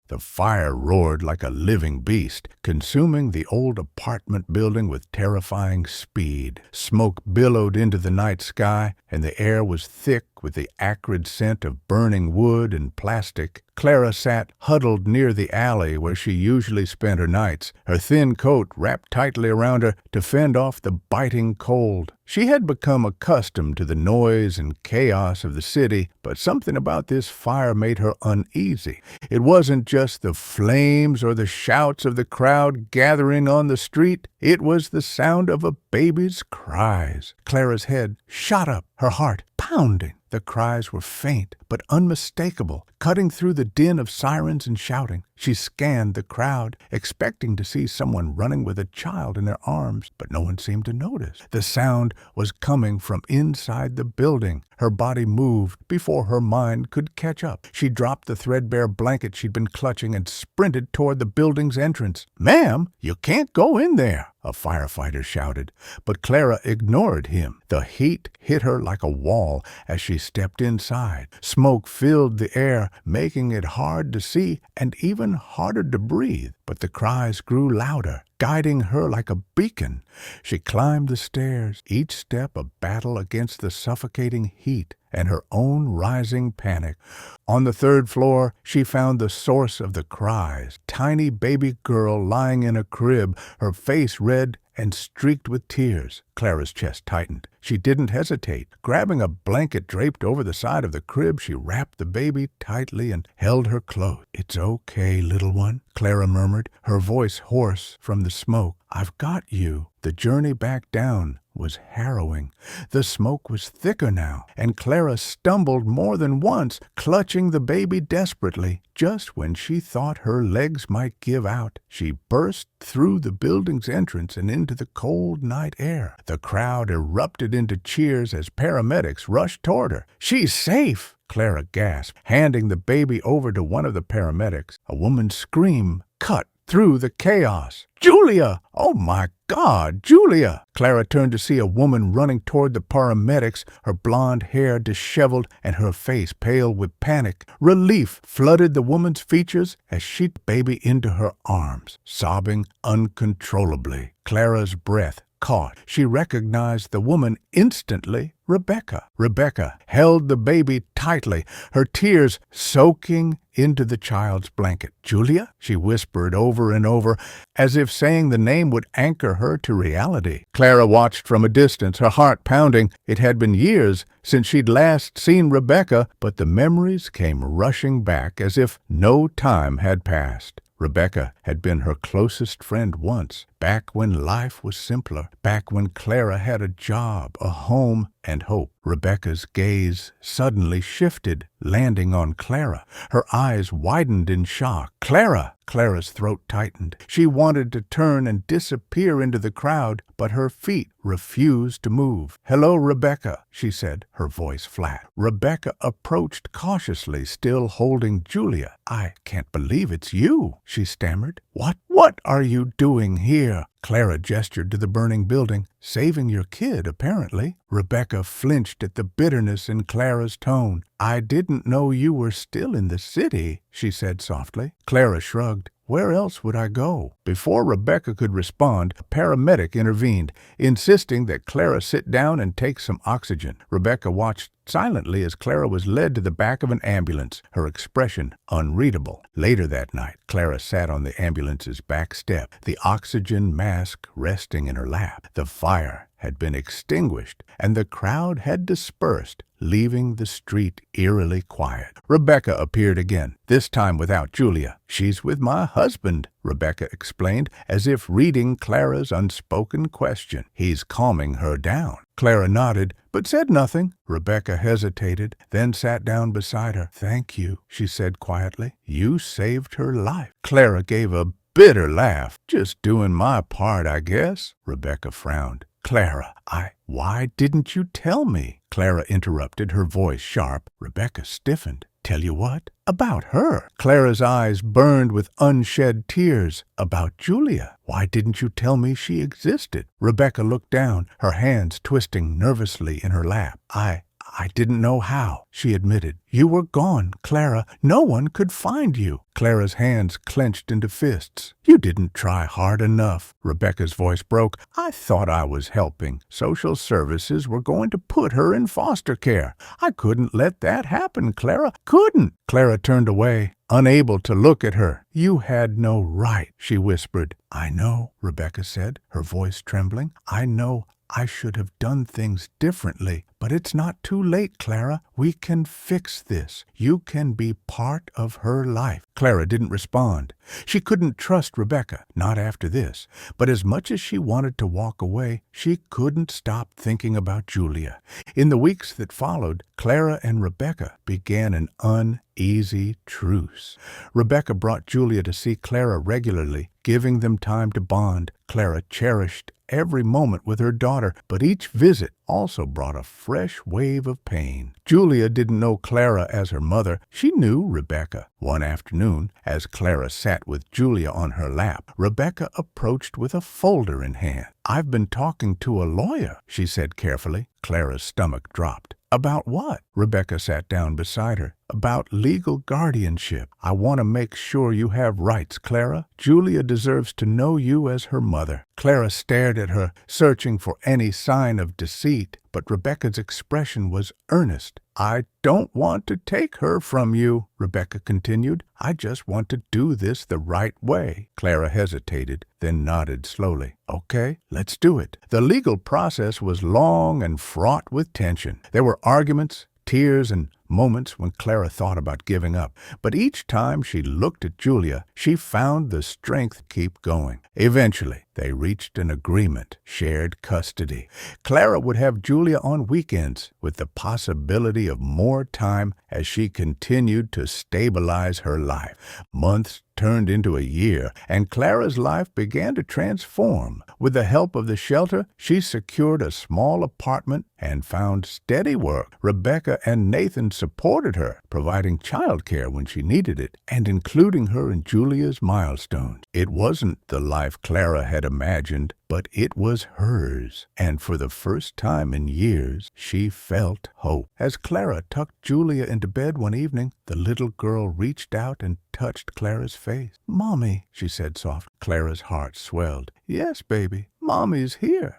The fire roared like a living beast, consuming the old apartment building with terrifying speed. Smoke billowed into the night sky, and the air was thick with the acrid scent of burning wood and plastic. Clara sat huddled near the alley where she usually spent her nights, her thin coat wrapped tightly around her to fend off the biting cold. She had become accustomed to the noise and chaos of the city, but something about this fire made her uneasy. It wasn't just the flames or the shouts of the crowd gathering on the street. It was the sound of a baby's cries. Clara's head shot up, her heart pounding. The cries were faint but unmistakable, cutting through the din of sirens and shouting. She scanned the crowd, expecting to see someone running with a child in their arms, but no one seemed to notice. The sound was coming from inside the building. Her body moved before her mind could catch up. She dropped the threadbare blanket she'd been clutching and sprinted toward the building's entrance. "Ma'am, you can't go in there," a firefighter shouted, but Clara ignored him. The heat hit her like a wall as she stepped inside. Smoke filled the air, making it hard to see and even harder to breathe, but the cries grew louder, guiding her like a beacon. She climbed the stairs, each step a battle against the suffocating heat and her own rising panic. On the third floor, she found the source of the cries. Tiny baby girl lying in a crib, her face red and streaked with tears. Clara's chest tightened. She didn't hesitate. Grabbing a blanket draped over the side of the crib, she wrapped the baby tightly and held her close. "It's okay, little one," Clara murmured, her voice hoarse from the smoke. "I've got you." The journey back down was harrowing. The smoke was thicker now, and Clara stumbled more than once, clutching the baby desperately. Just when she thought her legs might give out, she burst through the building's entrance and into the cold night air. The crowd erupted into cheers as paramedics rushed toward her. "She's safe!" Clara gasped, handing the baby over to one of the paramedics. A woman's scream cut through the chaos. "Julia! Oh my God, Julia!" Clara turned to see a woman running toward the paramedics, her blonde hair disheveled and her face pale with panic. Relief flooded the woman's features as she took the baby into her arms, sobbing uncontrollably. Clara's breath caught. She recognized the woman instantly, Rebecca. Rebecca held the baby tightly, her tears soaking into the child's blanket. "Julia?" she whispered over and over, as if saying the name would anchor her to reality. Clara watched from a distance, her heart pounding. It had been years since she'd last seen Rebecca, but the memories came rushing back as if no time had passed. Rebecca had been her closest friend once, back when life was simpler, back when Clara had a job, a home, and hope. Rebecca's gaze suddenly shifted, landing on Clara. Her eyes widened in shock. "Clara!" Clara's throat tightened. She wanted to turn and disappear into the crowd, but her feet refused to move. "Hello, Rebecca," she said, her voice flat. Rebecca approached cautiously, still holding Julia. "I can't believe it's you," she stammered. What are you doing here?" Clara gestured to the burning building. "Saving your kid, apparently." Rebecca flinched at the bitterness in Clara's tone. "I didn't know you were still in the city," she said softly. Clara shrugged. "Where else would I go?" Before Rebecca could respond, a paramedic intervened, insisting that Clara sit down and take some oxygen. Rebecca watched silently as Clara was led to the back of an ambulance, her expression unreadable. Later that night, Clara sat on the ambulance's back step, the oxygen mask resting in her lap. The fire had been extinguished, and the crowd had dispersed, leaving the street eerily quiet. Rebecca appeared again, this time without Julia. "She's with my husband," Rebecca explained, as if reading Clara's unspoken question. "He's calming her down." Clara nodded, but said nothing. Rebecca hesitated, then sat down beside her. "Thank you," she said quietly. "You saved her life." Clara gave a bitter laugh. "Just doing my part, I guess." Rebecca frowned. "Clara, why didn't you tell me?" Clara interrupted, her voice sharp. Rebecca stiffened. "Tell you what?" "About her." Clara's eyes burned with unshed tears. "About Julia. Why didn't you tell me she existed?" Rebecca looked down, her hands twisting nervously in her lap. I didn't know how, she admitted. You were gone, Clara. No one could find you. Clara's hands clenched into fists. You didn't try hard enough. Rebecca's voice broke. I thought I was helping. Social services were going to put her in foster care. I couldn't let that happen, Clara. Couldn't. Clara turned away, unable to look at her. You had no right, she whispered. I know, Rebecca said, her voice trembling. I know I should have done things differently, but it's not too late, Clara. We can fix this. You can be part of her life. Clara didn't respond. She couldn't trust Rebecca, not after this. But as much as she wanted to walk away, she couldn't stop thinking about Julia. In the weeks that followed, Clara and Rebecca began an uneasy truce. Rebecca brought Julia to see Clara regularly, giving them time to bond. Clara cherished every moment with her daughter, but each visit also brought a fresh wave of pain. Julia didn't know Clara as her mother. She knew Rebecca. One afternoon, as Clara sat with Julia on her lap, Rebecca approached with a folder in hand. I've been talking to a lawyer, she said carefully. Clara's stomach dropped. About what? Rebecca sat down beside her. About legal guardianship. I want to make sure you have rights, Clara. Julia deserves to know you as her mother. Clara stared at her, searching for any sign of deceit, but Rebecca's expression was earnest. I don't want to take her from you, Rebecca continued. I just want to do this the right way. Clara hesitated, then nodded slowly. Okay, let's do it. The legal process was long and fraught with tension. There were arguments, tears, and moments when Clara thought about giving up. But each time she looked at Julia, she found the strength to keep going. Eventually, they reached an agreement, shared custody. Clara would have Julia on weekends, with the possibility of more time as she continued to stabilize her life. Months turned into a year, and Clara's life began to transform. With the help of the shelter, she secured a small apartment and found steady work. Rebecca and Nathan supported her, providing childcare when she needed it, and including her in Julia's milestones. It wasn't the life Clara had imagined, but it was hers, and for the first time in years, she felt hope. As Clara tucked Julia into bed one evening, the little girl reached out and touched Clara's face. Mommy, she said softly. Clara's heart swelled. Yes, baby, Mommy's here.